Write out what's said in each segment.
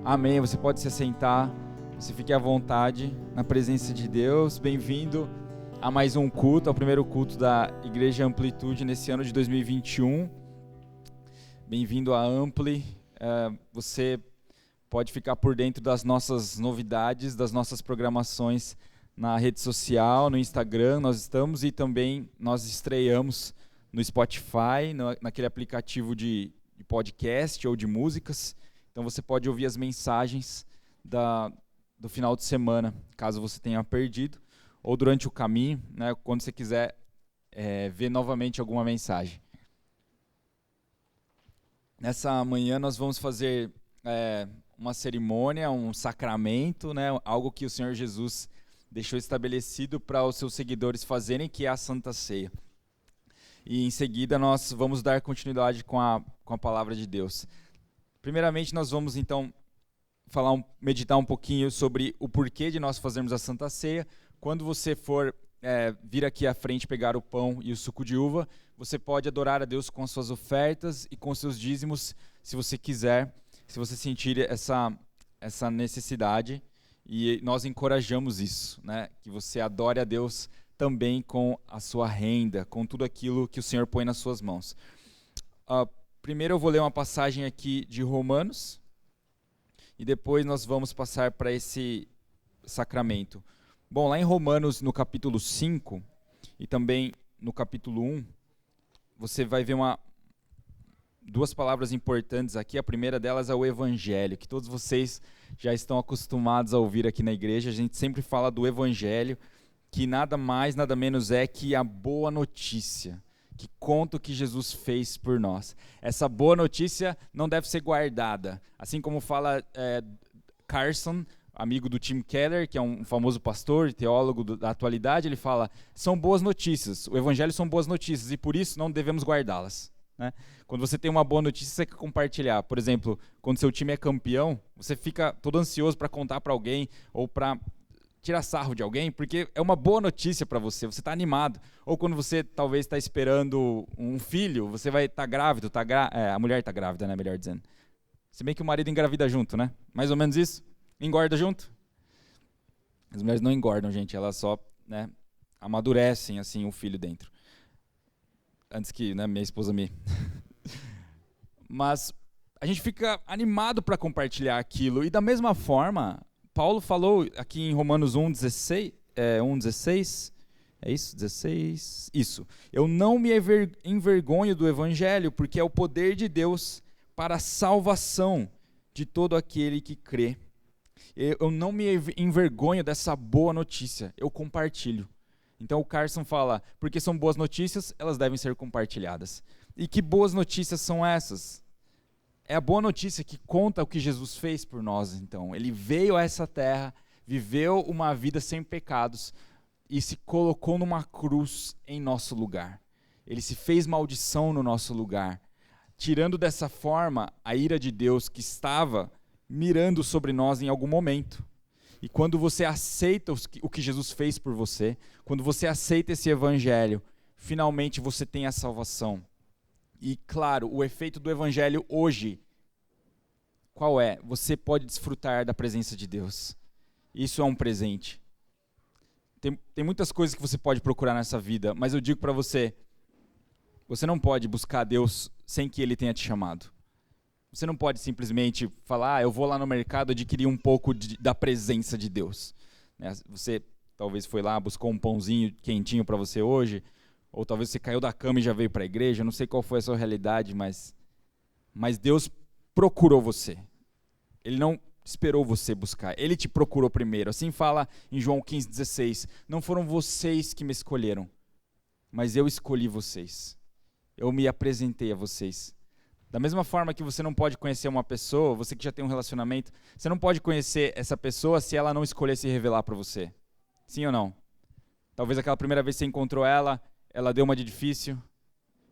Amém. Você pode se assentar, você fique à vontade na presença de Deus. Bem-vindo a mais um culto, ao primeiro culto da Igreja Amplitude nesse ano de 2021. Bem-vindo à Ampli. Você pode ficar por dentro das nossas novidades, das nossas programações na rede social, no Instagram nós estamos, e também nós estreamos no Spotify, naquele aplicativo de podcast ou de músicas. Então você pode ouvir as mensagens do final de semana, caso você tenha perdido, ou durante o caminho, né, quando você quiser ver novamente alguma mensagem. Nessa manhã nós vamos fazer uma cerimônia, um sacramento, né, algo que o Senhor Jesus deixou estabelecido para os seus seguidores fazerem, que é a Santa Ceia. E em seguida nós vamos dar continuidade com a palavra de Deus. Primeiramente nós vamos então meditar um pouquinho sobre o porquê de nós fazermos a Santa Ceia. Quando você for vir aqui à frente pegar o pão e o suco de uva, você pode adorar a Deus com as suas ofertas e com os seus dízimos, se você quiser, se você sentir essa necessidade. E nós encorajamos isso, né? Que você adore a Deus também com a sua renda, com tudo aquilo que o Senhor põe nas suas mãos. Primeiro eu vou ler uma passagem aqui de Romanos, e depois nós vamos passar para esse sacramento. Bom, lá em Romanos, no capítulo 5, e também no capítulo 1, você vai ver duas palavras importantes aqui. A primeira delas é o Evangelho, que todos vocês já estão acostumados a ouvir aqui na igreja. A gente sempre fala do Evangelho, que nada mais, nada menos é que a boa notícia, que conta o que Jesus fez por nós. Essa boa notícia não deve ser guardada. Assim como fala Carson, amigo do Tim Keller, que é um famoso pastor e teólogo da atualidade, ele fala, são boas notícias, o Evangelho são boas notícias e por isso não devemos guardá-las. Né? Quando você tem uma boa notícia, você quer compartilhar. Por exemplo, quando seu time é campeão, você fica todo ansioso para contar para alguém ou para tirar sarro de alguém, porque é uma boa notícia para você, você está animado. Ou quando você talvez está esperando um filho, você vai estar grávido, a mulher está grávida, né, melhor dizendo. Se bem que o marido engravida junto, né? Mais ou menos isso? Engorda junto? As mulheres não engordam, gente, elas só, né, amadurecem assim o filho dentro. Antes que, né, minha esposa me... Mas a gente fica animado para compartilhar aquilo. E da mesma forma, Paulo falou aqui em Romanos 1,16, 1,16, é isso? 16? Isso. Eu não me envergonho do Evangelho, porque é o poder de Deus para a salvação de todo aquele que crê. Eu não me envergonho dessa boa notícia, eu compartilho. Então o Carson fala, porque são boas notícias, elas devem ser compartilhadas. E que boas notícias são essas? É a boa notícia que conta o que Jesus fez por nós, então. Ele veio a essa terra, viveu uma vida sem pecados e se colocou numa cruz em nosso lugar. Ele se fez maldição no nosso lugar, tirando dessa forma a ira de Deus que estava mirando sobre nós em algum momento. E quando você aceita o que Jesus fez por você, quando você aceita esse Evangelho, finalmente você tem a salvação. E claro, o efeito do Evangelho hoje, qual é? Você pode desfrutar da presença de Deus. Isso é um presente. Tem muitas coisas que você pode procurar nessa vida, mas eu digo para você, você não pode buscar Deus sem que Ele tenha te chamado. Você não pode simplesmente falar, eu vou lá no mercado adquirir um pouco da presença de Deus. Você talvez foi lá, buscou um pãozinho quentinho para você hoje, ou talvez você caiu da cama e já veio para a igreja, não sei qual foi a sua realidade, mas Deus procurou você. Ele não esperou você buscar, Ele te procurou primeiro. Assim fala em João 15,16, não foram vocês que me escolheram, mas eu escolhi vocês. Eu me apresentei a vocês. Da mesma forma que você não pode conhecer uma pessoa, você que já tem um relacionamento, você não pode conhecer essa pessoa se ela não escolher se revelar para você. Sim ou não? Talvez aquela primeira vez que você encontrou ela deu uma de difícil.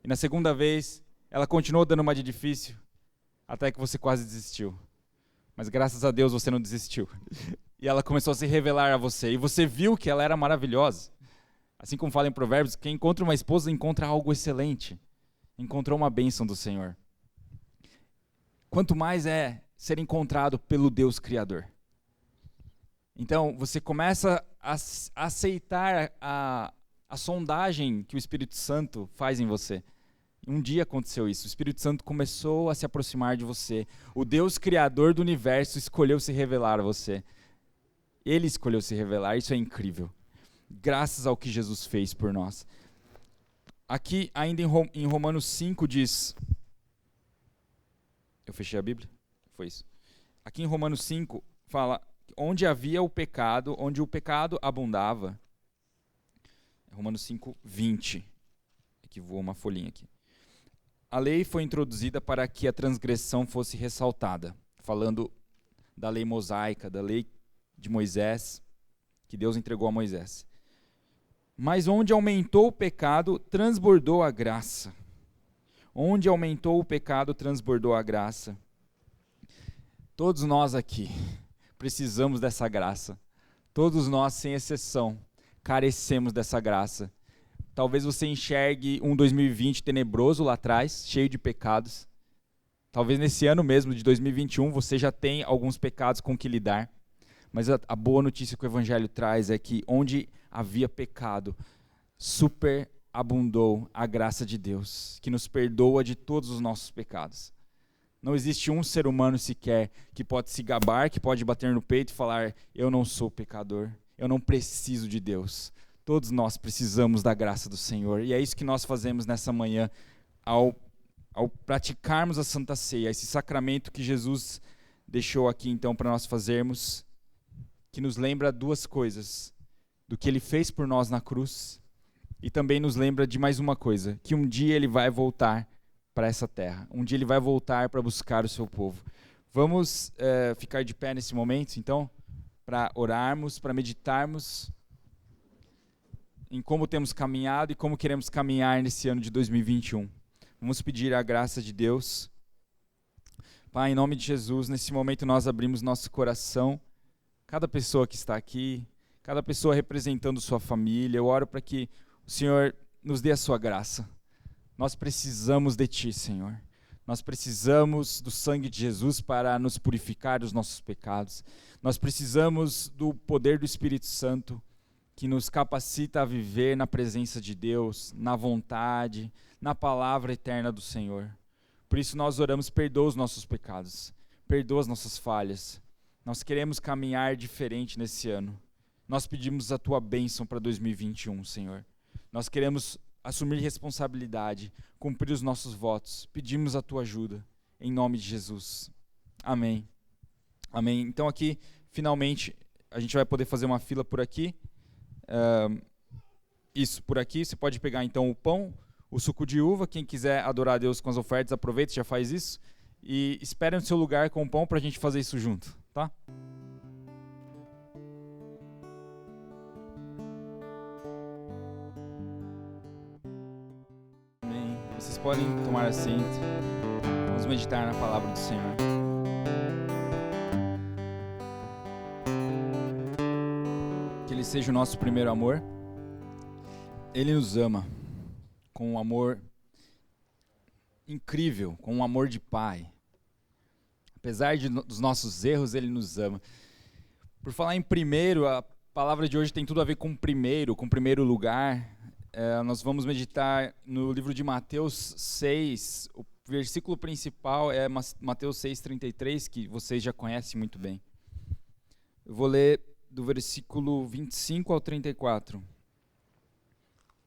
E na segunda vez, ela continuou dando uma de difícil, até que você quase desistiu. Mas graças a Deus você não desistiu. E ela começou a se revelar a você. E você viu que ela era maravilhosa. Assim como fala em Provérbios, quem encontra uma esposa encontra algo excelente. Encontrou uma bênção do Senhor. Quanto mais ser encontrado pelo Deus Criador. Então, você começa a aceitar a sondagem que o Espírito Santo faz em você. Um dia aconteceu isso, o Espírito Santo começou a se aproximar de você. O Deus Criador do universo escolheu se revelar a você. Ele escolheu se revelar, isso é incrível. Graças ao que Jesus fez por nós. Aqui, ainda em Romanos 5 diz... Eu fechei a Bíblia? Foi isso. Aqui em Romanos 5 fala... Onde havia o pecado, onde o pecado abundava. Romanos 5, 20. Aqui voou uma folhinha aqui. A lei foi introduzida para que a transgressão fosse ressaltada. Falando da lei mosaica, da lei de Moisés, que Deus entregou a Moisés. Mas onde aumentou o pecado, transbordou a graça. Onde aumentou o pecado, transbordou a graça. Todos nós aqui precisamos dessa graça. Todos nós, sem exceção, carecemos dessa graça. Talvez você enxergue um 2020 tenebroso lá atrás, cheio de pecados. Talvez nesse ano mesmo, de 2021, você já tenha alguns pecados com que lidar. Mas a boa notícia que o Evangelho traz é que onde havia pecado, superabundou a graça de Deus, que nos perdoa de todos os nossos pecados. Não existe um ser humano sequer que pode se gabar, que pode bater no peito e falar, eu não sou pecador, eu não preciso de Deus. Todos nós precisamos da graça do Senhor. E é isso que nós fazemos nessa manhã, ao praticarmos a Santa Ceia, esse sacramento que Jesus deixou aqui então para nós fazermos, que nos lembra duas coisas, do que Ele fez por nós na cruz, e também nos lembra de mais uma coisa, que um dia Ele vai voltar para essa terra. Um dia Ele vai voltar para buscar o seu povo. Vamos ficar de pé nesse momento, então, para orarmos, para meditarmos em como temos caminhado e como queremos caminhar nesse ano de 2021. Vamos pedir a graça de Deus. Pai, em nome de Jesus, nesse momento nós abrimos nosso coração. Cada pessoa que está aqui, cada pessoa representando sua família, eu oro para que o Senhor nos dê a sua graça. Nós precisamos de Ti, Senhor. Nós precisamos do sangue de Jesus para nos purificar dos nossos pecados. Nós precisamos do poder do Espírito Santo que nos capacita a viver na presença de Deus, na vontade, na palavra eterna do Senhor. Por isso nós oramos, perdoa os nossos pecados, perdoa as nossas falhas. Nós queremos caminhar diferente nesse ano. Nós pedimos a Tua bênção para 2021, Senhor. Nós queremos assumir responsabilidade, cumprir os nossos votos. Pedimos a Tua ajuda, em nome de Jesus. Amém. Amém. Então aqui, finalmente, a gente vai poder fazer uma fila por aqui. Isso, por aqui. Você pode pegar então o pão, o suco de uva. Quem quiser adorar a Deus com as ofertas, aproveita, já faz isso. E espere no seu lugar com o pão para a gente fazer isso junto, tá? Vocês podem tomar assento. Vamos meditar na palavra do Senhor. Que Ele seja o nosso primeiro amor. Ele nos ama com um amor incrível, com um amor de Pai. Apesar dos nossos erros, Ele nos ama. Por falar em primeiro, a palavra de hoje tem tudo a ver com primeiro lugar. Nós vamos meditar no livro de Mateus 6, o versículo principal é Mateus 6:33, que vocês já conhecem muito bem. Eu vou ler do versículo 25 ao 34.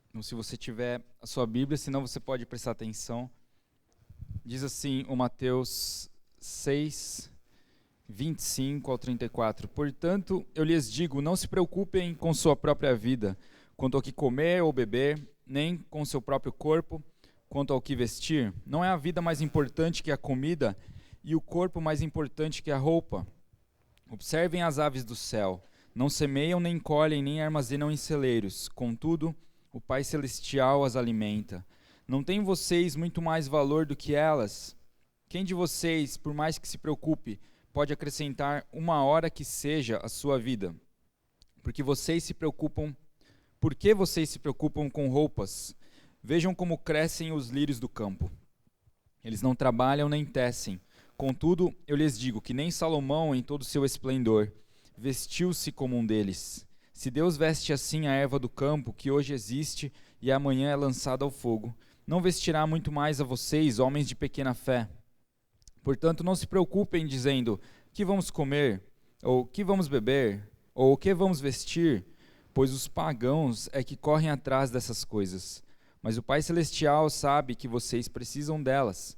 Então, se você tiver a sua Bíblia, senão você pode prestar atenção. Diz assim o Mateus 6, 25 ao 34. Portanto, eu lhes digo, não se preocupem com sua própria vida, quanto ao que comer ou beber, nem com seu próprio corpo, quanto ao que vestir. Não é a vida mais importante que a comida, e o corpo mais importante que a roupa. Observem as aves do céu. Não semeiam, nem colhem, nem armazenam em celeiros. Contudo, o Pai Celestial as alimenta. Não têm vocês muito mais valor do que elas? Quem de vocês, por mais que se preocupe, pode acrescentar uma hora que seja à sua vida? Por que vocês se preocupam com roupas? Vejam como crescem os lírios do campo. Eles não trabalham nem tecem. Contudo, eu lhes digo que nem Salomão, em todo o seu esplendor, vestiu-se como um deles. Se Deus veste assim a erva do campo, que hoje existe e amanhã é lançada ao fogo, não vestirá muito mais a vocês, homens de pequena fé. Portanto, não se preocupem dizendo: que vamos comer? Ou que vamos beber? Ou o que vamos vestir? Pois os pagãos é que correm atrás dessas coisas. Mas o Pai Celestial sabe que vocês precisam delas.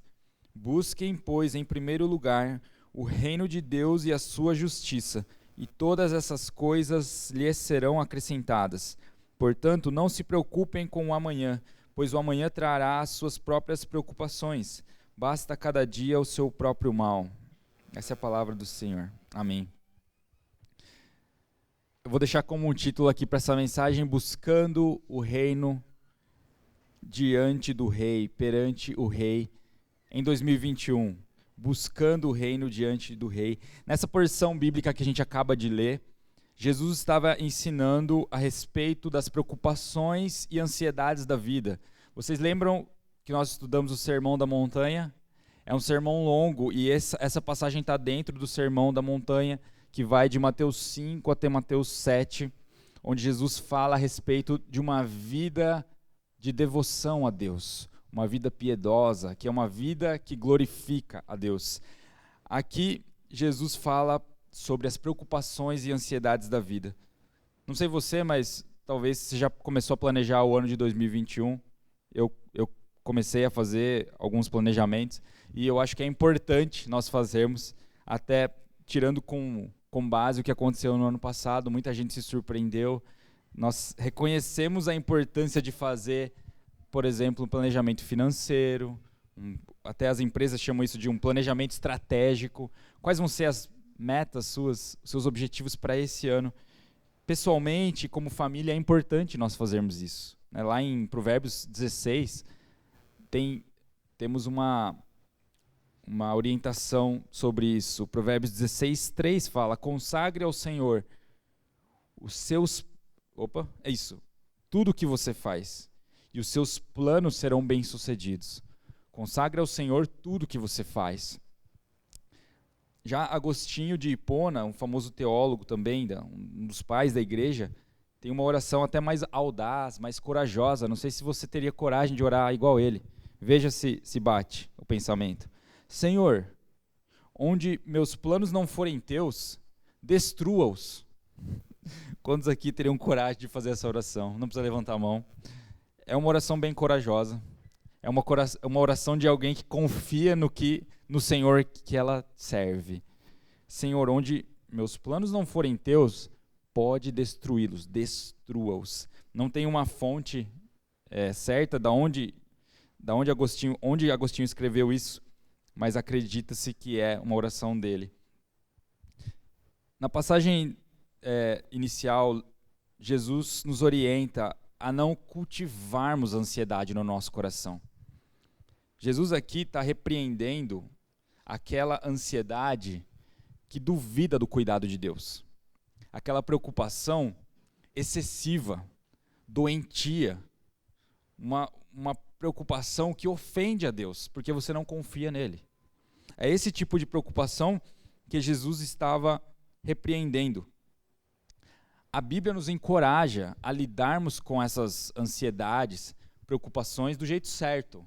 Busquem, pois, em primeiro lugar o reino de Deus e a sua justiça, e todas essas coisas lhes serão acrescentadas. Portanto, não se preocupem com o amanhã, pois o amanhã trará as suas próprias preocupações. Basta cada dia o seu próprio mal. Essa é a palavra do Senhor. Amém. Eu vou deixar como um título aqui para essa mensagem: Buscando o reino diante do rei, perante o rei, em 2021. Buscando o reino diante do rei. Nessa porção bíblica que a gente acaba de ler, Jesus estava ensinando a respeito das preocupações e ansiedades da vida. Vocês lembram que nós estudamos o Sermão da Montanha? É um sermão longo e essa passagem está dentro do Sermão da Montanha, que vai de Mateus 5 até Mateus 7, onde Jesus fala a respeito de uma vida de devoção a Deus, uma vida piedosa, que é uma vida que glorifica a Deus. Aqui, Jesus fala sobre as preocupações e ansiedades da vida. Não sei você, mas talvez você já começou a planejar o ano de 2021. Eu comecei a fazer alguns planejamentos e eu acho que é importante nós fazermos, até tirando com base o que aconteceu no ano passado. Muita gente se surpreendeu. Nós reconhecemos a importância de fazer, por exemplo, um planejamento financeiro, até as empresas chamam isso de um planejamento estratégico. Quais vão ser as metas suas, seus objetivos para esse ano? Pessoalmente, como família, é importante nós fazermos isso. Lá em Provérbios 16, temos uma orientação sobre isso. Provérbios 16, 3 fala: consagre ao Senhor os seus... tudo o que você faz, e os seus planos serão bem-sucedidos. Consagre ao Senhor tudo o que você faz. Já Agostinho de Hipona, um famoso teólogo também, um dos pais da igreja, tem uma oração até mais audaz, mais corajosa. Não sei se você teria coragem de orar igual ele. Veja se bate o pensamento. Senhor, onde meus planos não forem teus, destrua-os. Quantos aqui teriam coragem de fazer essa oração? Não precisa levantar a mão. É uma oração bem corajosa. É uma oração de alguém que confia no Senhor que ela serve. Senhor, onde meus planos não forem teus, pode destruí-los, destrua-os. Não tem uma fonte certa onde Agostinho escreveu isso, mas acredita-se que é uma oração dele. Na passagem inicial, Jesus nos orienta a não cultivarmos ansiedade no nosso coração. Jesus aqui está repreendendo aquela ansiedade que duvida do cuidado de Deus. Aquela preocupação excessiva, doentia, uma preocupação que ofende a Deus, porque você não confia nele. É esse tipo de preocupação que Jesus estava repreendendo. A Bíblia nos encoraja a lidarmos com essas ansiedades, preocupações do jeito certo.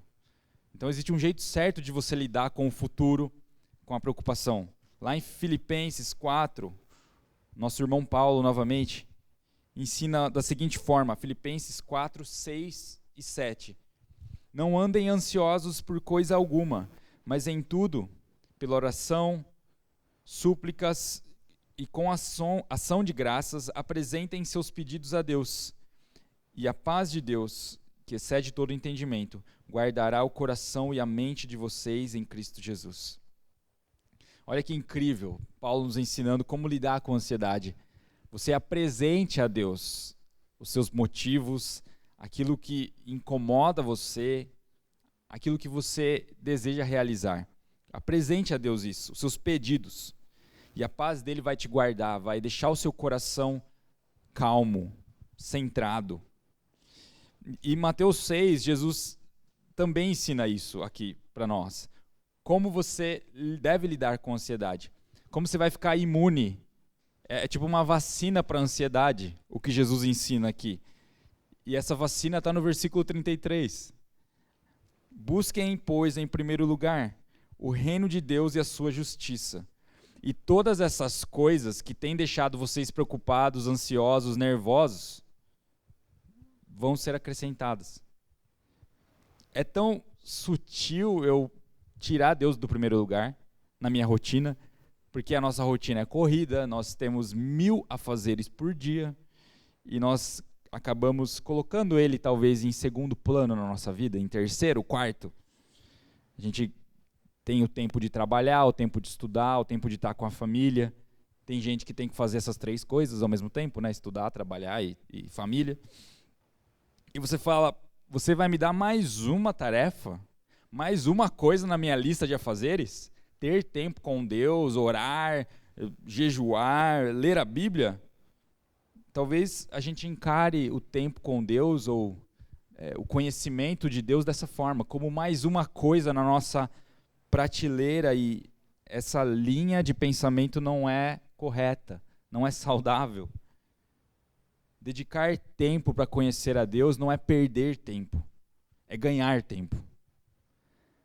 Então existe um jeito certo de você lidar com o futuro, com a preocupação. Lá em Filipenses 4, nosso irmão Paulo, novamente, ensina da seguinte forma, Filipenses 4, 6 e 7. Não andem ansiosos por coisa alguma, mas em tudo, pela oração, súplicas e com ação de graças, apresentem seus pedidos a Deus. E a paz de Deus, que excede todo entendimento, guardará o coração e a mente de vocês em Cristo Jesus. Olha que incrível, Paulo nos ensinando como lidar com a ansiedade. Você apresente a Deus os seus motivos, aquilo que incomoda você, aquilo que você deseja realizar. Apresente a Deus isso, os seus pedidos. E a paz dele vai te guardar, vai deixar o seu coração calmo, centrado. E em Mateus 6, Jesus também ensina isso aqui para nós. Como você deve lidar com a ansiedade. Como você vai ficar imune. É tipo uma vacina para a ansiedade, o que Jesus ensina aqui. E essa vacina está no versículo 33. Busquem, pois, em primeiro lugar, o reino de Deus e a sua justiça. E todas essas coisas que têm deixado vocês preocupados, ansiosos, nervosos, vão ser acrescentadas. É tão sutil eu tirar Deus do primeiro lugar na minha rotina, porque a nossa rotina é corrida, nós temos 1000 afazeres por dia, e nós acabamos colocando ele talvez em segundo plano na nossa vida, em terceiro, quarto. A gente tem o tempo de trabalhar, o tempo de estudar, o tempo de estar com a família. Tem gente que tem que fazer essas 3 coisas ao mesmo tempo, né? Estudar, trabalhar e família. E você fala, você vai me dar mais uma tarefa? Mais uma coisa na minha lista de afazeres? Ter tempo com Deus, orar, jejuar, ler a Bíblia? Talvez a gente encare o tempo com Deus ou o conhecimento de Deus dessa forma, como mais uma coisa na nossa prateleira, e essa linha de pensamento não é correta, não é saudável. Dedicar tempo para conhecer a Deus não é perder tempo, é ganhar tempo.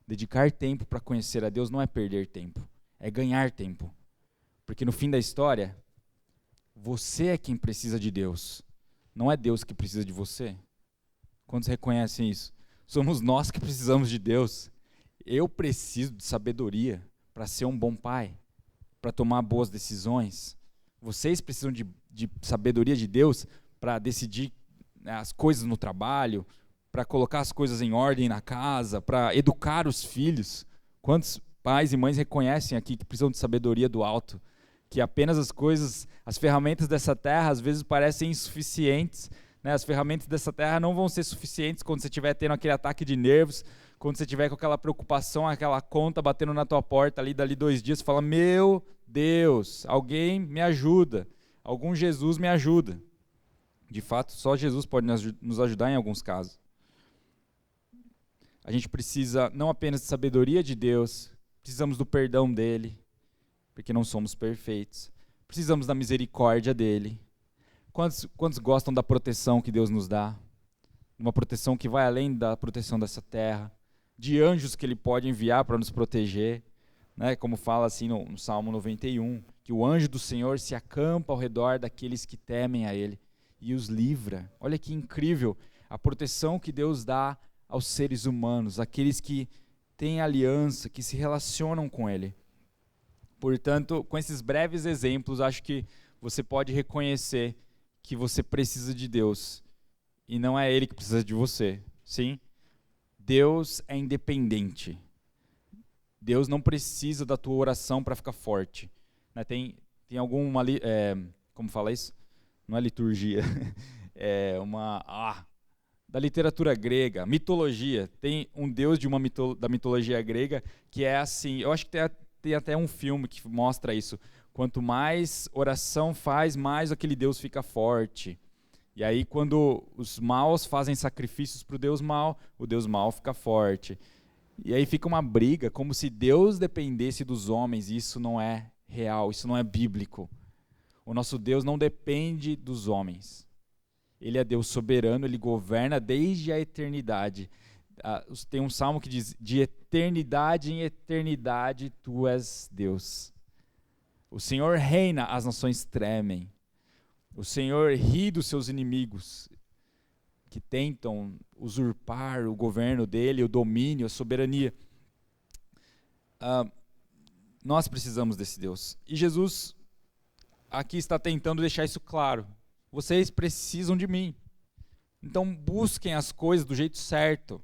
Dedicar tempo para conhecer a Deus não é perder tempo, é ganhar tempo. Porque no fim da história, você é quem precisa de Deus, não é Deus que precisa de você. Quantos reconhecem isso? Somos nós que precisamos de Deus. Eu preciso de sabedoria para ser um bom pai, para tomar boas decisões. Vocês precisam de sabedoria de Deus para decidir as coisas no trabalho, para colocar as coisas em ordem na casa, para educar os filhos. Quantos pais e mães reconhecem aqui que precisam de sabedoria do alto? Que apenas as ferramentas dessa terra às vezes parecem insuficientes, né? As ferramentas dessa terra não vão ser suficientes quando você estiver tendo aquele ataque de nervos, quando você estiver com aquela preocupação, aquela conta batendo na tua porta ali, dali 2 dias, você fala, meu Deus, alguém me ajuda, algum Jesus me ajuda. De fato, só Jesus pode nos ajudar em alguns casos. A gente precisa não apenas de sabedoria de Deus, precisamos do perdão dele, porque não somos perfeitos. Precisamos da misericórdia dele. Quantos gostam da proteção que Deus nos dá? Uma proteção que vai além da proteção dessa terra, de anjos que ele pode enviar para nos proteger, né? Como fala assim no Salmo 91, que o anjo do Senhor se acampa ao redor daqueles que temem a ele e os livra. Olha que incrível a proteção que Deus dá aos seres humanos, aqueles que têm aliança, que se relacionam com ele. Portanto, com esses breves exemplos, acho que você pode reconhecer que você precisa de Deus e não é ele que precisa de você. Sim? Deus é independente. Deus não precisa da tua oração para ficar forte. Né? Tem alguma... como fala isso? Não é liturgia. É da literatura grega, mitologia. Tem um deus da mitologia grega que é assim... Eu acho que tem até um filme que mostra isso. Quanto mais oração faz, mais aquele deus fica forte. E aí, quando os maus fazem sacrifícios para o deus mau fica forte. E aí fica uma briga, como se Deus dependesse dos homens, e isso não é real, isso não é bíblico. O nosso Deus não depende dos homens. Ele é Deus soberano, ele governa desde a eternidade. Tem um salmo que diz, de eternidade em eternidade tu és Deus. O Senhor reina, as nações tremem. O Senhor ri dos seus inimigos, que tentam usurpar o governo dele, o domínio, a soberania. Nós precisamos desse Deus. E Jesus aqui está tentando deixar isso claro. Vocês precisam de mim. Então busquem as coisas do jeito certo.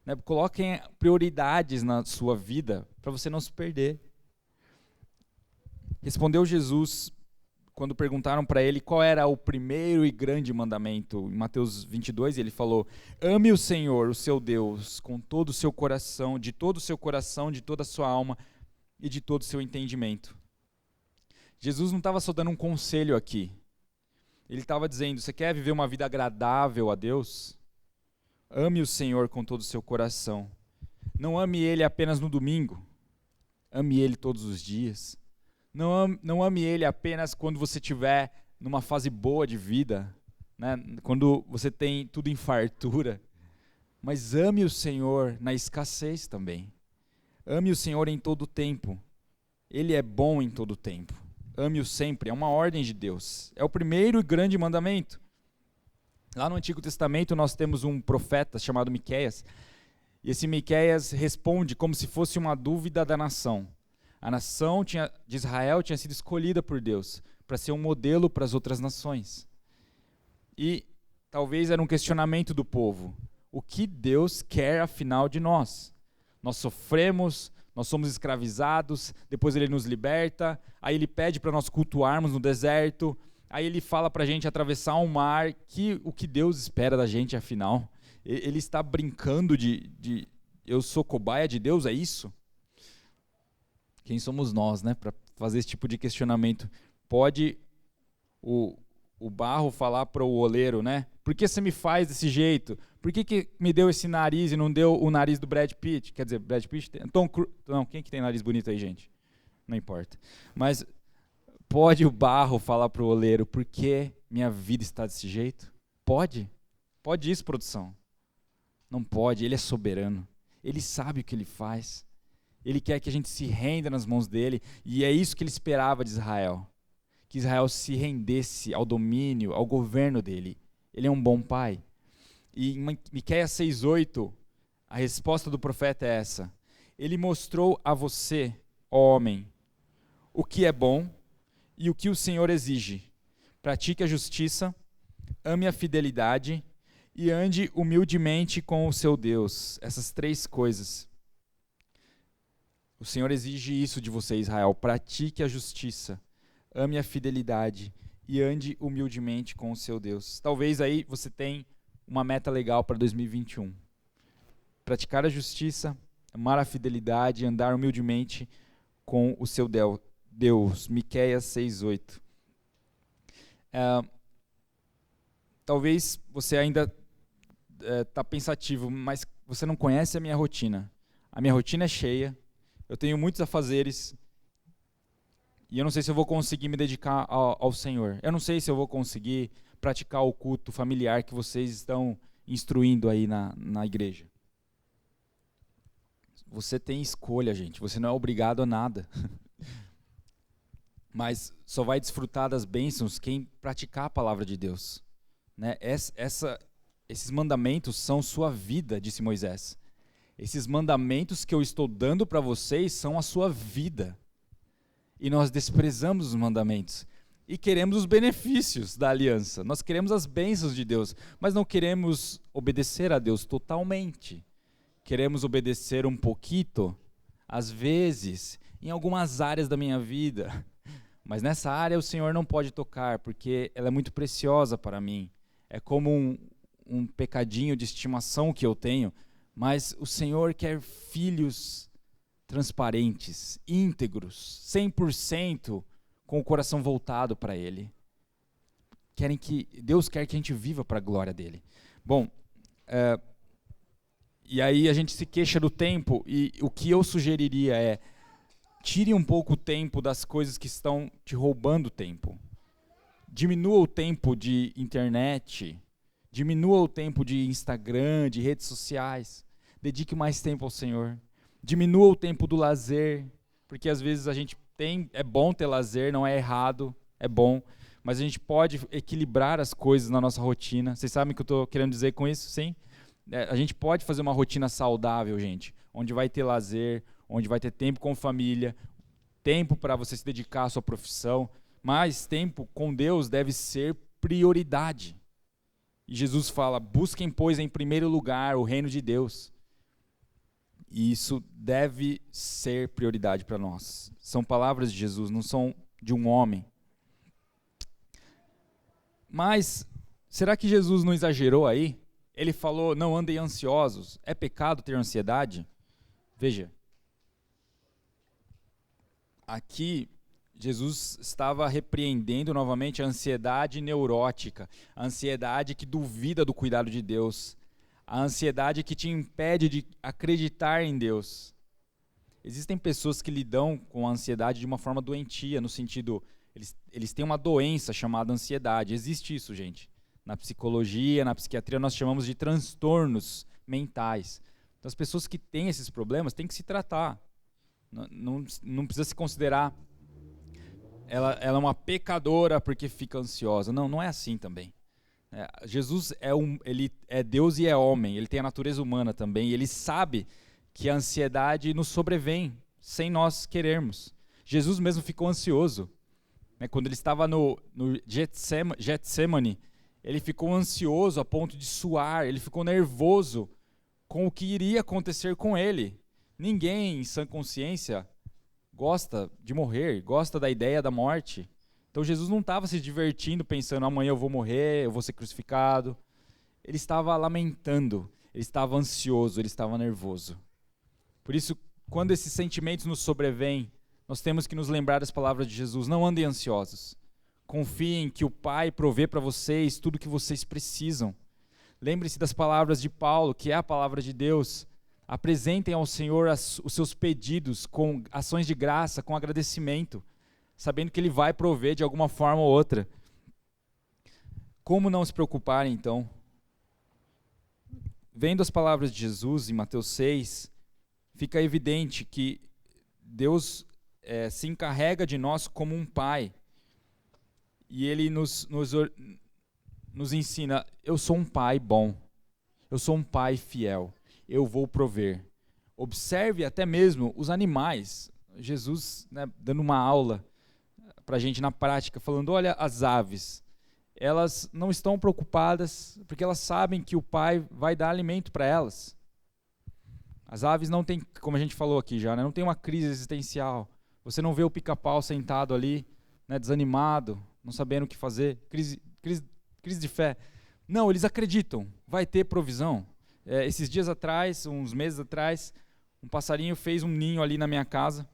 Né? Coloquem prioridades na sua vida para você não se perder. Respondeu Jesus quando perguntaram para ele qual era o primeiro e grande mandamento. Em Mateus 22, ele falou, ame o Senhor, o seu Deus, com todo o seu coração, de todo o seu coração, de toda a sua alma e de todo o seu entendimento. Jesus não estava só dando um conselho aqui. Ele estava dizendo, você quer viver uma vida agradável a Deus? Ame o Senhor com todo o seu coração. Não ame ele apenas no domingo. Ame ele todos os dias. Não ame ele apenas quando você estiver numa fase boa de vida, né? Quando você tem tudo em fartura. Mas ame o Senhor na escassez também. Ame o Senhor em todo o tempo. Ele é bom em todo o tempo. Ame-o sempre. É uma ordem de Deus. É o primeiro e grande mandamento. Lá no Antigo Testamento nós temos um profeta chamado Miqueias. E esse Miqueias responde como se fosse uma dúvida da nação. A nação de Israel tinha sido escolhida por Deus para ser um modelo para as outras nações. E talvez era um questionamento do povo. O que Deus quer afinal de nós? Nós sofremos, nós somos escravizados, depois ele nos liberta, aí ele pede para nós cultuarmos no deserto, aí ele fala para a gente atravessar um mar, o que Deus espera da gente afinal? Ele está brincando de eu sou cobaia de Deus, é isso? Quem somos nós, né, para fazer esse tipo de questionamento? Pode o barro falar para o oleiro, né? Por que você me faz desse jeito? Por que me deu esse nariz e não deu o nariz do Brad Pitt? Quer dizer, Brad Pitt tem... Não, quem que tem nariz bonito aí, gente? Não importa. Mas pode o barro falar para o oleiro, por que minha vida está desse jeito? Pode? Pode isso, produção? Não pode, ele é soberano. Ele sabe o que ele faz. Ele quer que a gente se renda nas mãos dele, e é isso que ele esperava de Israel. Que Israel se rendesse ao domínio, ao governo dele. Ele é um bom pai. E em Miqueias 6:8, a resposta do profeta é essa: ele mostrou a você, ó homem, o que é bom e o que o Senhor exige. Pratique a justiça, ame a fidelidade e ande humildemente com o seu Deus. Essas 3 coisas. O Senhor exige isso de você, Israel. Pratique a justiça, ame a fidelidade e ande humildemente com o seu Deus. Talvez aí você tenha uma meta legal para 2021. Praticar a justiça, amar a fidelidade e andar humildemente com o seu Deus. Miqueias 6:8. Talvez você ainda está pensativo, mas você não conhece a minha rotina. A minha rotina é cheia, eu tenho muitos afazeres, e eu não sei se eu vou conseguir me dedicar ao Senhor. Eu não sei se eu vou conseguir praticar o culto familiar que vocês estão instruindo aí na igreja. Você tem escolha, gente. Você não é obrigado a nada. Mas só vai desfrutar das bênçãos quem praticar a palavra de Deus. Né? Esses mandamentos são sua vida, disse Moisés. Esses mandamentos que eu estou dando para vocês são a sua vida. E nós desprezamos os mandamentos. E queremos os benefícios da aliança. Nós queremos as bênçãos de Deus, mas não queremos obedecer a Deus totalmente. Queremos obedecer um pouquinho, às vezes, em algumas áreas da minha vida. Mas nessa área o Senhor não pode tocar, porque ela é muito preciosa para mim. É como um pecadinho de estimação que eu tenho, mas o Senhor quer filhos transparentes, íntegros, 100%, com o coração voltado para Ele. Deus quer que a gente viva para a glória dEle. Bom, e aí a gente se queixa do tempo, e o que eu sugeriria é, tire um pouco o tempo das coisas que estão te roubando tempo. Diminua o tempo de internet, diminua o tempo de Instagram, de redes sociais. Dedique mais tempo ao Senhor. Diminua o tempo do lazer, porque às vezes a gente é bom ter lazer, não é errado, é bom, mas a gente pode equilibrar as coisas na nossa rotina. Vocês sabem o que eu estou querendo dizer com isso? Sim? A gente pode fazer uma rotina saudável, gente, onde vai ter lazer, onde vai ter tempo com família, tempo para você se dedicar à sua profissão, mas tempo com Deus deve ser prioridade. E Jesus fala, busquem, pois, em primeiro lugar o reino de Deus. E isso deve ser prioridade para nós. São palavras de Jesus, não são de um homem. Mas, será que Jesus não exagerou aí? Ele falou, não andem ansiosos. É pecado ter ansiedade? Veja. Aqui, Jesus estava repreendendo novamente a ansiedade neurótica, a ansiedade que duvida do cuidado de Deus, A ansiedade que te impede de acreditar em Deus. Existem pessoas que lidam com a ansiedade de uma forma doentia, no sentido, eles têm uma doença chamada ansiedade. Existe isso, gente. Na psicologia, na psiquiatria, nós chamamos de transtornos mentais. Então, as pessoas que têm esses problemas têm que se tratar. Não precisa se considerar ela é uma pecadora porque fica ansiosa. Não é assim também. Jesus ele é Deus e é homem, ele tem a natureza humana também, e ele sabe que a ansiedade nos sobrevém sem nós querermos. Jesus mesmo ficou ansioso. Quando ele estava no Getsemane, ele ficou ansioso a ponto de suar, ele ficou nervoso com o que iria acontecer com ele. Ninguém em sã consciência gosta de morrer, gosta da ideia da morte. Então Jesus não estava se divertindo pensando, amanhã eu vou morrer, eu vou ser crucificado. Ele estava lamentando, ele estava ansioso, ele estava nervoso. Por isso, quando esses sentimentos nos sobrevêm, nós temos que nos lembrar das palavras de Jesus. Não andem ansiosos. Confiem que o Pai provê para vocês tudo o que vocês precisam. Lembre-se das palavras de Paulo, que é a palavra de Deus. Apresentem ao Senhor os seus pedidos com ações de graça, com agradecimento, sabendo que Ele vai prover de alguma forma ou outra. Como não se preocupar, então? Vendo as palavras de Jesus em Mateus 6, fica evidente que Deus se encarrega de nós como um pai. E Ele nos ensina, eu sou um pai bom, eu sou um pai fiel, eu vou prover. Observe até mesmo os animais. Jesus, dando uma aula para a gente na prática, falando, olha as aves, elas não estão preocupadas, porque elas sabem que o pai vai dar alimento para elas. As aves não têm, como a gente falou aqui já, não tem uma crise existencial. Você não vê o pica-pau sentado ali, desanimado, não sabendo o que fazer, crise de fé. Não, eles acreditam, vai ter provisão. Esses dias atrás, uns meses atrás, um passarinho fez um ninho ali na minha casa.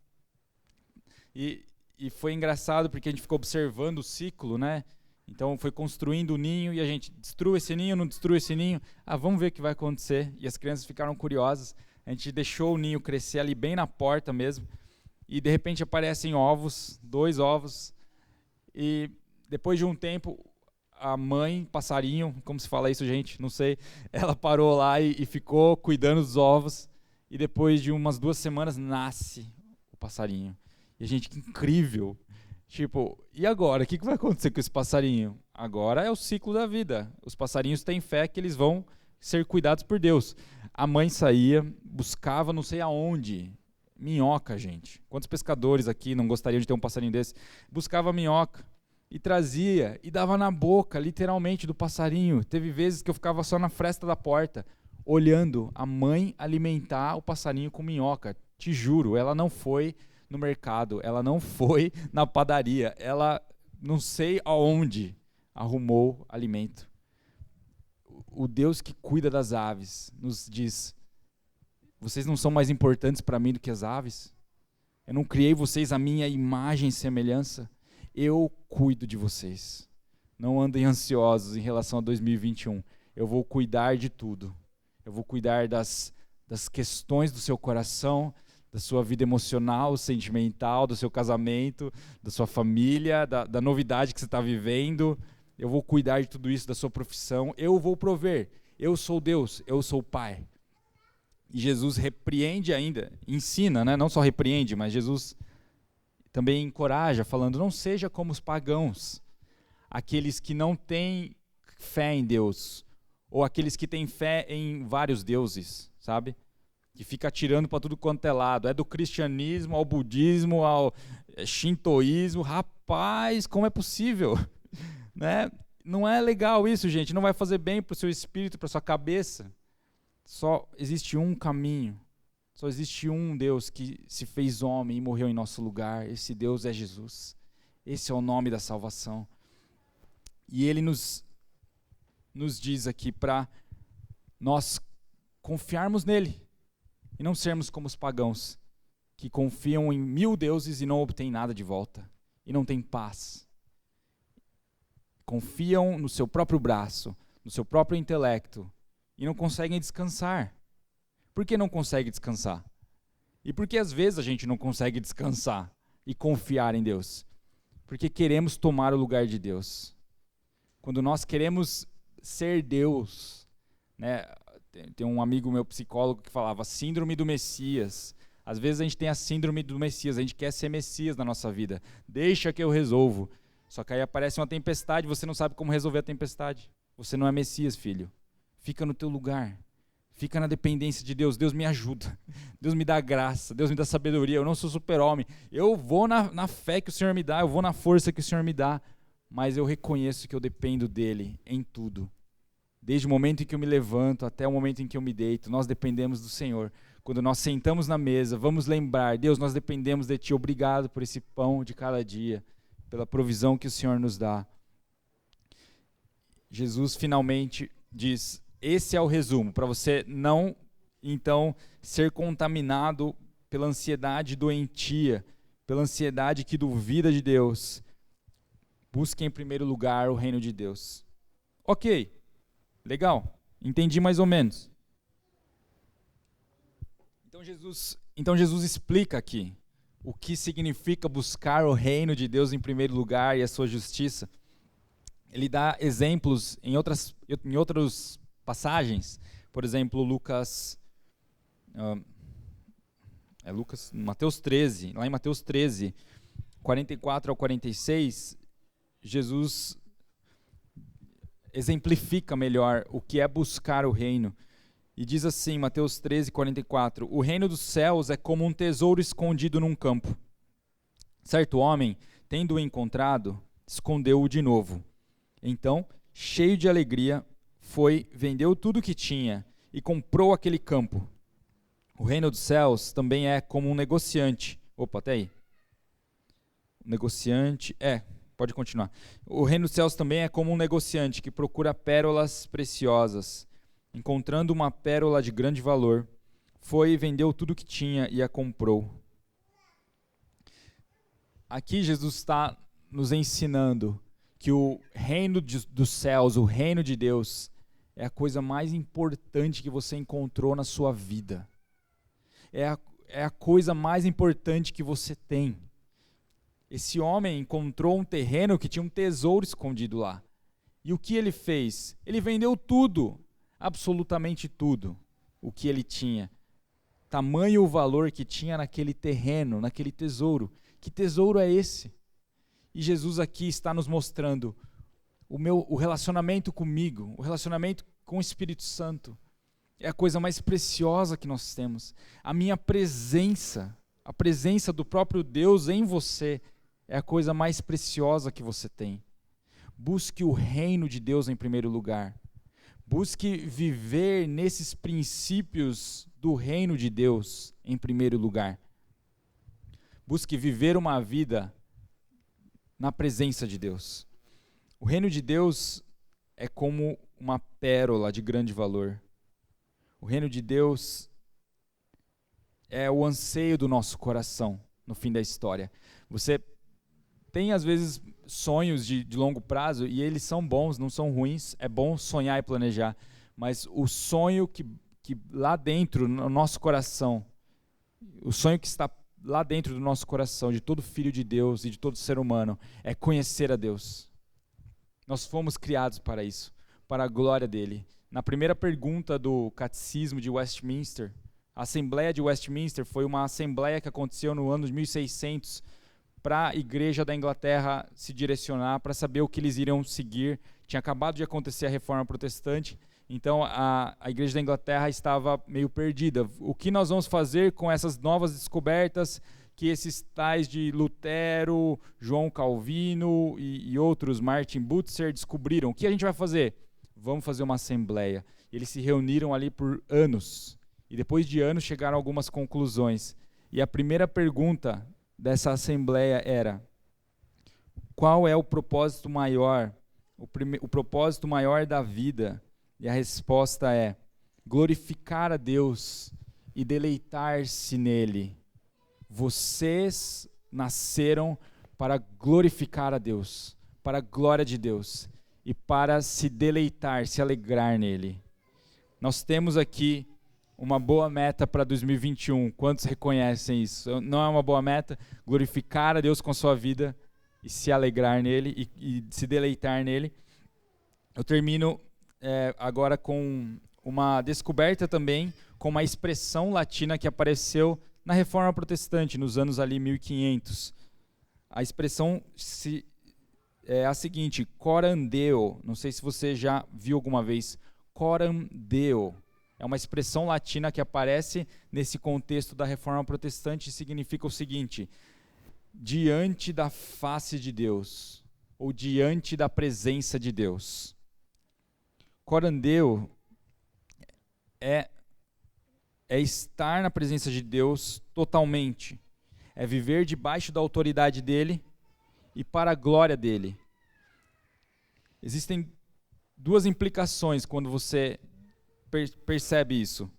E foi engraçado porque a gente ficou observando o ciclo, Então foi construindo o ninho e a gente destrua esse ninho, não destrua esse ninho. Vamos ver o que vai acontecer. E as crianças ficaram curiosas. A gente deixou o ninho crescer ali bem na porta mesmo. E de repente aparecem ovos, 2 ovos. E depois de um tempo, a mãe, passarinho, como se fala isso, gente? Não sei. Ela parou lá e ficou cuidando dos ovos. E depois de umas 2 semanas, nasce o passarinho. E a gente, que incrível. E agora? O que vai acontecer com esse passarinho? Agora é o ciclo da vida. Os passarinhos têm fé que eles vão ser cuidados por Deus. A mãe saía, buscava não sei aonde, minhoca, gente. Quantos pescadores aqui não gostariam de ter um passarinho desse? Buscava minhoca e trazia e dava na boca, literalmente, do passarinho. Teve vezes que eu ficava só na fresta da porta, olhando a mãe alimentar o passarinho com minhoca. Te juro, ela não foi no mercado, ela não foi na padaria, ela não sei aonde arrumou alimento. O Deus que cuida das aves nos diz, vocês não são mais importantes para mim do que as aves? Eu não criei vocês a minha imagem e semelhança? Eu cuido de vocês. Não andem ansiosos em relação a 2021. Eu vou cuidar de tudo. Eu vou cuidar das questões do seu coração, da sua vida emocional, sentimental, do seu casamento, da sua família, da novidade que você está vivendo. Eu vou cuidar de tudo isso, da sua profissão. Eu vou prover. Eu sou Deus, eu sou o Pai. E Jesus repreende ainda, ensina, não só repreende, mas Jesus também encoraja, falando, não seja como os pagãos, aqueles que não têm fé em Deus, ou aqueles que têm fé em vários deuses, sabe? Que fica atirando para tudo quanto é lado. É do cristianismo ao budismo, ao shintoísmo. Rapaz, como é possível? Não é legal isso, gente. Não vai fazer bem para o seu espírito, para a sua cabeça. Só existe um caminho. Só existe um Deus que se fez homem e morreu em nosso lugar. Esse Deus é Jesus. Esse é o nome da salvação. E Ele nos diz aqui para nós confiarmos nele. E não sermos como os pagãos, que confiam em 1000 deuses e não obtêm nada de volta. E não têm paz. Confiam no seu próprio braço, no seu próprio intelecto. e não conseguem descansar. Por que não consegue descansar? E por que às vezes a gente não consegue descansar e confiar em Deus? Porque queremos tomar o lugar de Deus. Quando nós queremos ser Deus, né? Tem um amigo meu psicólogo que falava síndrome do Messias. Às vezes a gente tem a síndrome do Messias, a gente quer ser Messias na nossa vida. Deixa que eu resolvo. Só que aí aparece uma tempestade, você não sabe como resolver a tempestade. Você não é Messias, filho. Fica no teu lugar. Fica na dependência de Deus. Deus me ajuda. Deus me dá graça. Deus me dá sabedoria. Eu não sou super-homem. Eu vou na fé que o Senhor me dá. Eu vou na força que o Senhor me dá. Mas eu reconheço que eu dependo dEle em tudo. Desde o momento em que eu me levanto até o momento em que eu me deito, nós dependemos do Senhor. Quando nós sentamos na mesa, vamos lembrar, Deus, nós dependemos de Ti. Obrigado por esse pão de cada dia, pela provisão que o Senhor nos dá. Jesus finalmente diz: esse é o resumo, para você não, então, ser contaminado pela ansiedade doentia, pela ansiedade que duvida de Deus. Busque em primeiro lugar o reino de Deus. Ok, legal, entendi mais ou menos. Então Jesus explica aqui o que significa buscar o reino de Deus em primeiro lugar e a sua justiça. Ele dá exemplos em outras passagens, por exemplo, Mateus 13, lá em Mateus 13, 44 ao 46, Jesus exemplifica melhor o que é buscar o reino. E diz assim, Mateus 13, 44, o reino dos céus é como um tesouro escondido num campo. Certo homem, tendo-o encontrado, escondeu-o de novo. Então, cheio de alegria, vendeu tudo o que tinha e comprou aquele campo. O reino dos céus também é como um negociante. Opa, até aí. Pode continuar. O reino dos céus também é como um negociante que procura pérolas preciosas. Encontrando uma pérola de grande valor, foi e vendeu tudo o que tinha e a comprou. Aqui Jesus está nos ensinando que o reino dos céus, o reino de Deus, é a coisa mais importante que você encontrou na sua vida. É a coisa mais importante que você tem. Esse homem encontrou um terreno que tinha um tesouro escondido lá. E o que ele fez? Ele vendeu tudo, absolutamente tudo, o que ele tinha. Tamanho o valor que tinha naquele terreno, naquele tesouro. Que tesouro é esse? E Jesus aqui está nos mostrando o relacionamento comigo, o relacionamento com o Espírito Santo. É a coisa mais preciosa que nós temos. A minha presença, a presença do próprio Deus em você, é a coisa mais preciosa que você tem. Busque o reino de Deus em primeiro lugar. Busque viver nesses princípios do reino de Deus em primeiro lugar. Busque viver uma vida na presença de Deus. O reino de Deus é como uma pérola de grande valor. O reino de Deus é o anseio do nosso coração no fim da história. Você tem às vezes sonhos de longo prazo e eles são bons, não são ruins, é bom sonhar e planejar, mas o sonho que lá dentro, no nosso coração, o sonho que está lá dentro do nosso coração, de todo filho de Deus e de todo ser humano, é conhecer a Deus. Nós fomos criados para isso, para a glória dele. Na primeira pergunta do Catecismo de Westminster, a Assembleia de Westminster foi uma assembleia que aconteceu no ano de 1600, para a igreja da Inglaterra se direcionar, para saber o que eles iriam seguir. Tinha acabado de acontecer a reforma protestante, então a igreja da Inglaterra estava meio perdida. O que nós vamos fazer com essas novas descobertas que esses tais de Lutero, João Calvino e outros, Martin Butzer, descobriram? O que a gente vai fazer? Vamos fazer uma assembleia. Eles se reuniram ali por anos, e depois de anos chegaram a algumas conclusões. E a primeira pergunta dessa assembleia era: qual é o propósito maior, o propósito maior da vida? E a resposta é: glorificar a Deus e deleitar-se nele. Vocês nasceram para glorificar a Deus, para a glória de Deus e para se deleitar, se alegrar nele. Nós temos aqui uma boa meta para 2021. Quantos reconhecem isso? Não é uma boa meta? Glorificar a Deus com a sua vida e se alegrar nele e se deleitar nele. Eu termino agora com uma descoberta também, com uma expressão latina que apareceu na Reforma Protestante, nos anos ali 1500. A expressão é a seguinte, coram Deo. Não sei se você já viu alguma vez. Coram Deo. É uma expressão latina que aparece nesse contexto da Reforma Protestante e significa o seguinte: diante da face de Deus, ou diante da presença de Deus. Coram Deo é estar na presença de Deus totalmente. É viver debaixo da autoridade dele e para a glória dele. Existem duas implicações quando você percebe isso,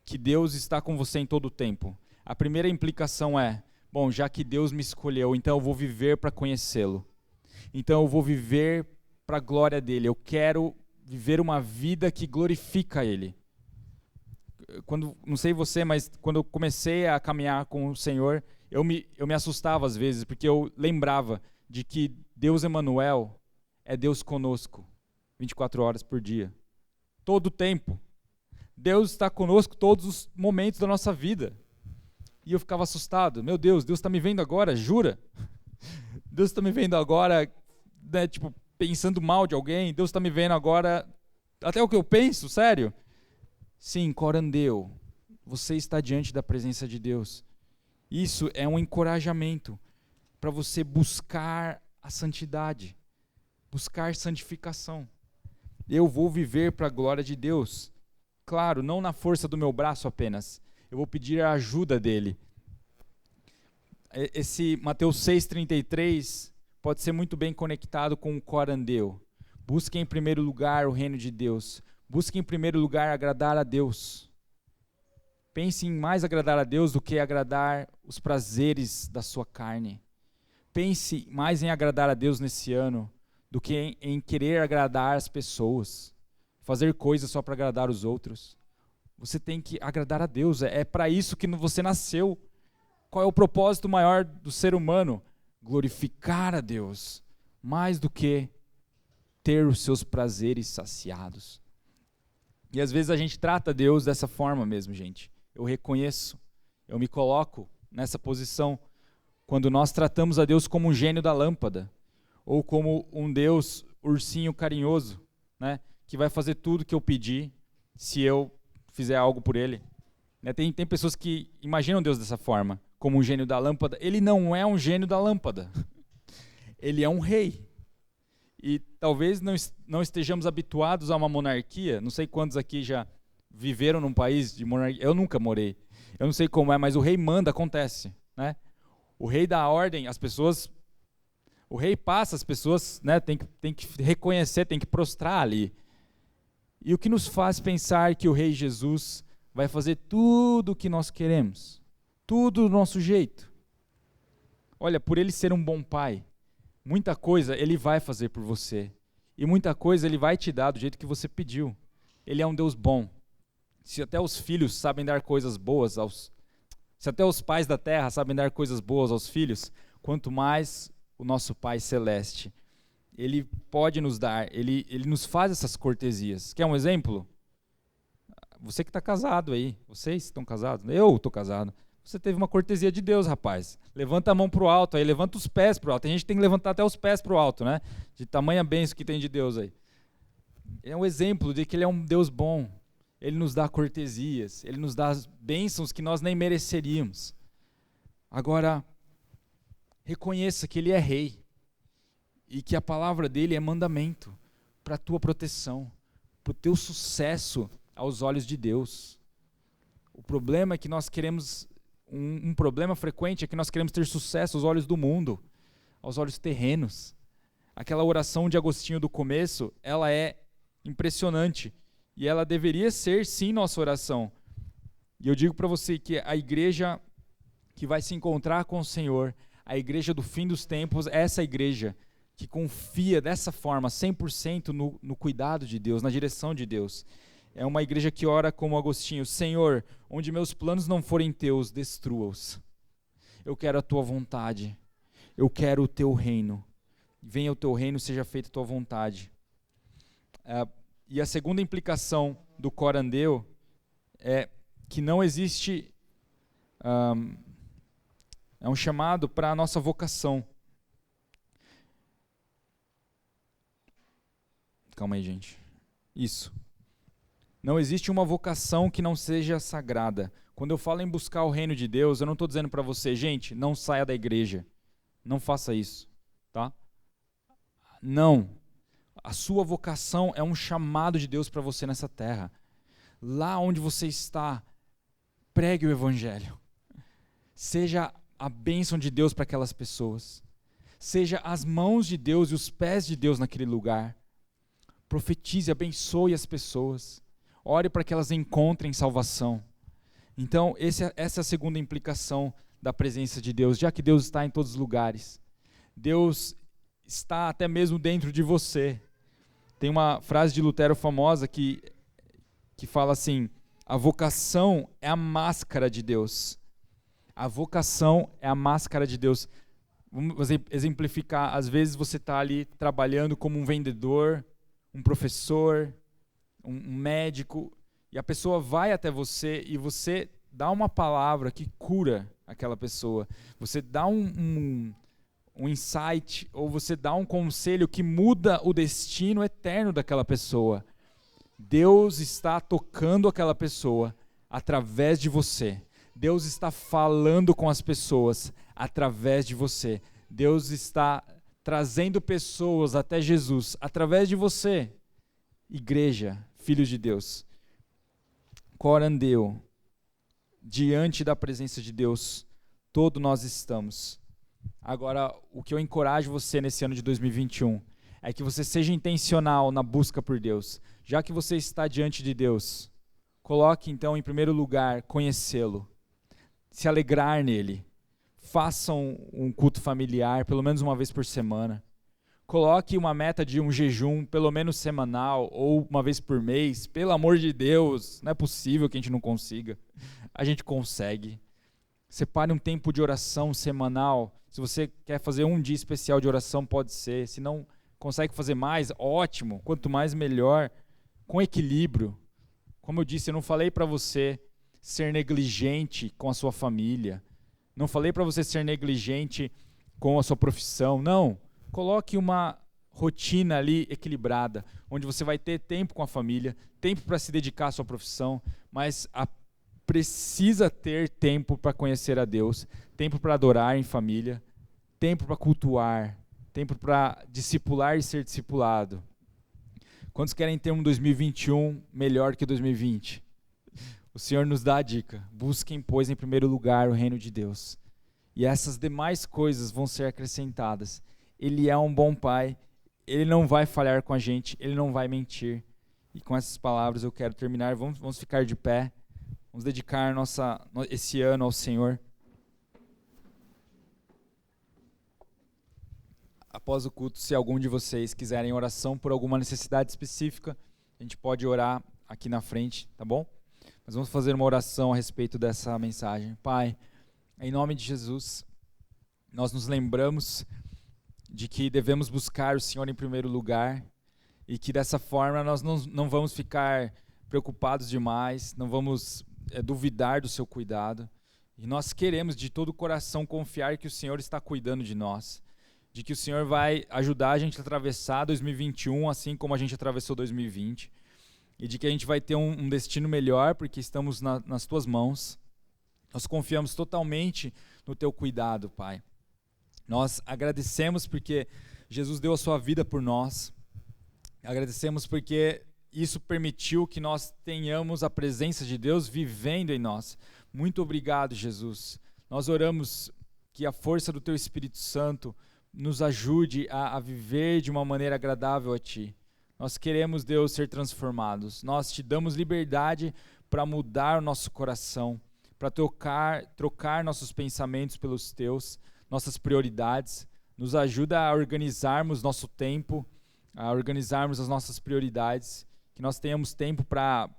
que Deus está com você em todo o tempo. A primeira implicação é, bom, já que Deus me escolheu, então eu vou viver para conhecê-lo. Então eu vou viver para a glória dele. Eu quero viver uma vida que glorifica ele. Não sei você, mas quando eu comecei a caminhar com o Senhor, eu me assustava às vezes, porque eu lembrava de que Deus Emanuel é Deus conosco, 24 horas por dia. Todo o tempo. Deus está conosco todos os momentos da nossa vida. E eu ficava assustado. Meu Deus está me vendo agora? Jura? Deus está me vendo agora, né, tipo, pensando mal de alguém? Deus está me vendo agora até o que eu penso? Sério? Sim, coram Deo. Você está diante da presença de Deus. Isso é um encorajamento para você buscar a santidade, buscar santificação. Eu vou viver para a glória de Deus. Claro, não na força do meu braço apenas. Eu vou pedir a ajuda dele. Esse Mateus 6,33 pode ser muito bem conectado com o coram Deo. Busque em primeiro lugar o reino de Deus. Busque em primeiro lugar agradar a Deus. Pense em mais agradar a Deus do que agradar os prazeres da sua carne. Pense mais em agradar a Deus nesse ano do que em querer agradar as pessoas, fazer coisas só para agradar os outros. Você tem que agradar a Deus, é para isso que você nasceu. Qual é o propósito maior do ser humano? Glorificar a Deus, mais do que ter os seus prazeres saciados. E às vezes a gente trata Deus dessa forma mesmo, gente. Eu reconheço, eu me coloco nessa posição quando nós tratamos a Deus como um gênio da lâmpada, ou como um Deus ursinho carinhoso, né, que vai fazer tudo que eu pedir se eu fizer algo por ele. Tem pessoas que imaginam Deus dessa forma, como um gênio da lâmpada. Ele não é um gênio da lâmpada. Ele é um rei. E talvez não estejamos habituados a uma monarquia. Não sei quantos aqui já viveram num país de monarquia. Eu nunca morei. Eu não sei como é, mas o rei manda, acontece, né? O rei dá a ordem, as pessoas... O rei passa, as pessoas, né, tem que reconhecer, tem que prostrar ali. E o que nos faz pensar que o Rei Jesus vai fazer tudo o que nós queremos? Tudo do nosso jeito. Olha, por ele ser um bom pai, muita coisa ele vai fazer por você. E muita coisa ele vai te dar do jeito que você pediu. Ele é um Deus bom. Se até os filhos sabem dar coisas boas se até os pais da terra sabem dar coisas boas aos filhos, quanto mais o nosso Pai Celeste. Ele pode nos dar, ele nos faz essas cortesias. Quer um exemplo? Você que está casado aí, vocês estão casados? Eu estou casado. Você teve uma cortesia de Deus, rapaz. Levanta a mão para o alto, aí levanta os pés para o alto. Tem gente que tem que levantar até os pés para o alto, né? De tamanha bênção que tem de Deus aí. É um exemplo de que ele é um Deus bom. Ele nos dá cortesias, ele nos dá bênçãos que nós nem mereceríamos. Agora, reconheça que ele é rei e que a palavra dele é mandamento para a tua proteção, para o teu sucesso aos olhos de Deus. O problema é que nós queremos, um problema frequente é que nós queremos ter sucesso aos olhos do mundo, aos olhos terrenos. Aquela oração de Agostinho do começo, ela é impressionante e ela deveria ser sim nossa oração. E eu digo para você que a igreja que vai se encontrar com o Senhor, a igreja do fim dos tempos, é essa igreja que confia dessa forma, 100% no cuidado de Deus, na direção de Deus. É uma igreja que ora como Agostinho: Senhor, onde meus planos não forem teus, destrua-os. Eu quero a tua vontade. Eu quero o teu reino. Venha o teu reino, seja feita a tua vontade. E a segunda implicação do corandeu é que não existe... é um chamado para a nossa vocação. Calma aí, gente. Isso. Não existe uma vocação que não seja sagrada. Quando eu falo em buscar o reino de Deus, eu não estou dizendo para você, gente, não saia da igreja. Não faça isso, tá? Não. A sua vocação é um chamado de Deus para você nessa terra. Lá onde você está, pregue o evangelho. Seja a bênção de Deus para aquelas pessoas. Seja as mãos de Deus e os pés de Deus naquele lugar. Profetize, abençoe as pessoas. Ore para que elas encontrem salvação. Então, essa é a segunda implicação da presença de Deus. Já que Deus está em todos os lugares, Deus está até mesmo dentro de você. Tem uma frase de Lutero famosa que fala assim: a vocação é a máscara de Deus. A vocação é a máscara de Deus. Vamos exemplificar. Às vezes você está ali trabalhando como um vendedor, um professor, um médico, e a pessoa vai até você e você dá uma palavra que cura aquela pessoa. Você dá um insight, ou você dá um conselho que muda o destino eterno daquela pessoa. Deus está tocando aquela pessoa através de você. Deus está falando com as pessoas através de você. Deus está trazendo pessoas até Jesus através de você. Igreja, filhos de Deus, corandeu, diante da presença de Deus, todos nós estamos. Agora, o que eu encorajo você nesse ano de 2021 é que você seja intencional na busca por Deus. Já que você está diante de Deus, coloque então em primeiro lugar conhecê-lo, se alegrar nele. Faça um culto familiar, pelo menos uma vez por semana. Coloque uma meta de um jejum, pelo menos semanal, ou uma vez por mês. Pelo amor de Deus, não é possível que a gente não consiga. A gente consegue. Separe um tempo de oração semanal. Se você quer fazer um dia especial de oração, pode ser. Se não consegue fazer mais, ótimo. Quanto mais, melhor. Com equilíbrio. Como eu disse, eu não falei para você ser negligente com a sua família. Não falei para você ser negligente com a sua profissão. Não. Coloque uma rotina ali equilibrada, onde você vai ter tempo com a família, tempo para se dedicar à sua profissão, mas precisa ter tempo para conhecer a Deus, tempo para adorar em família, tempo para cultuar, tempo para discipular e ser discipulado. Quantos querem ter um 2021 melhor que 2020? O Senhor nos dá a dica: busquem, pois, em primeiro lugar o reino de Deus, e essas demais coisas vão ser acrescentadas. Ele é um bom pai, ele não vai falhar com a gente, ele não vai mentir. E com essas palavras eu quero terminar. Vamos ficar de pé, vamos dedicar esse ano ao Senhor. Após o culto, se algum de vocês quiserem oração por alguma necessidade específica, a gente pode orar aqui na frente, tá bom? Mas vamos fazer uma oração a respeito dessa mensagem. Pai, em nome de Jesus, nós nos lembramos de que devemos buscar o Senhor em primeiro lugar e que dessa forma nós não vamos ficar preocupados demais, não vamos duvidar do seu cuidado. E nós queremos de todo o coração confiar que o Senhor está cuidando de nós, de que o Senhor vai ajudar a gente a atravessar 2021 assim como a gente atravessou 2020, e de que a gente vai ter um destino melhor porque estamos nas tuas mãos. Nós confiamos totalmente no teu cuidado, Pai. Nós agradecemos porque Jesus deu a sua vida por nós. Agradecemos porque isso permitiu que nós tenhamos a presença de Deus vivendo em nós. Muito obrigado, Jesus. Nós oramos que a força do teu Espírito Santo nos ajude a viver de uma maneira agradável a ti. Nós queremos, Deus, ser transformados. Nós te damos liberdade para mudar o nosso coração, para trocar nossos pensamentos pelos teus, nossas prioridades. Nos ajuda a organizarmos nosso tempo, a organizarmos as nossas prioridades, que nós tenhamos tempo para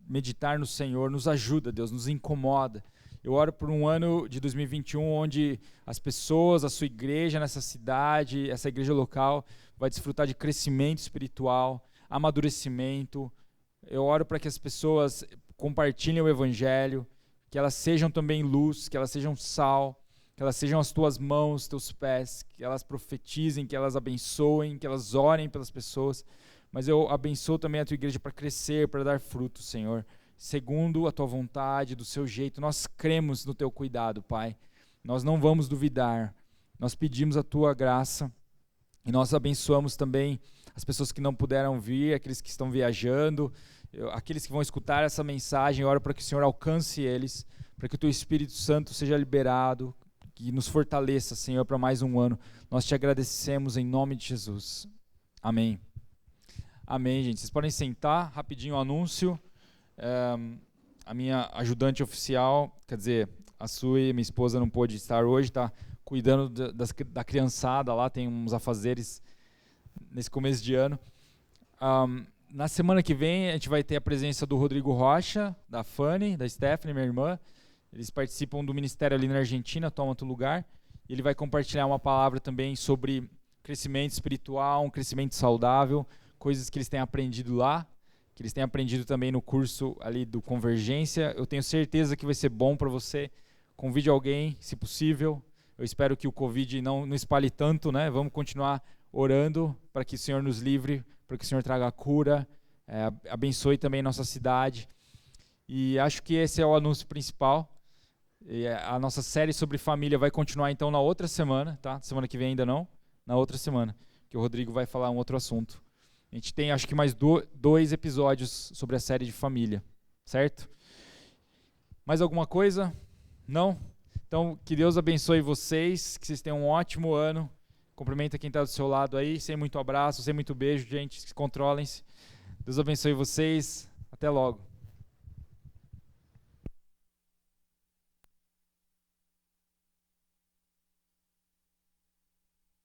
meditar no Senhor. Nos ajuda, Deus, nos incomoda. Eu oro por um ano de 2021 onde as pessoas, a sua igreja nessa cidade, essa igreja local, vai desfrutar de crescimento espiritual, amadurecimento. Eu oro para que as pessoas compartilhem o evangelho, que elas sejam também luz, que elas sejam sal, que elas sejam as tuas mãos, teus pés, que elas profetizem, que elas abençoem, que elas orem pelas pessoas. Mas eu abençoo também a tua igreja para crescer, para dar fruto, Senhor, segundo a tua vontade, do seu jeito. Nós cremos no teu cuidado, Pai. Nós não vamos duvidar. Nós pedimos a tua graça e nós abençoamos também as pessoas que não puderam vir, aqueles que estão viajando, aqueles que vão escutar essa mensagem. Eu oro para que o Senhor alcance eles, para que o teu Espírito Santo seja liberado, que nos fortaleça, Senhor, para mais um ano. Nós te agradecemos em nome de Jesus. Amém. Amém, gente. Vocês podem sentar, rapidinho o anúncio. A minha ajudante oficial, quer dizer, a Sui, minha esposa, não pôde estar hoje, está cuidando da criançada lá, tem uns afazeres nesse começo de ano. Na semana que vem a gente vai ter a presença do Rodrigo Rocha, da Fanny, da Stephanie, minha irmã. Eles participam do ministério ali na Argentina, tomam outro lugar. E ele vai compartilhar uma palavra também sobre crescimento espiritual, um crescimento saudável, coisas que eles têm aprendido lá, que eles têm aprendido também no curso ali do Convergência. Eu tenho certeza que vai ser bom para você. Convide alguém, se possível. Eu espero que o Covid não espalhe tanto, né? Vamos continuar orando para que o Senhor nos livre, para que o Senhor traga a cura, abençoe também nossa cidade. E acho que esse é o anúncio principal. E a nossa série sobre família vai continuar então na outra semana, tá? Semana que vem ainda não, na outra semana, que o Rodrigo vai falar um outro assunto. A gente tem, acho que mais dois episódios sobre a série de família, certo? Mais alguma coisa? Não? Então, que Deus abençoe vocês, que vocês tenham um ótimo ano. Cumprimenta quem está do seu lado aí, sem muito abraço, sem muito beijo, gente, controlem-se. Deus abençoe vocês. Até logo.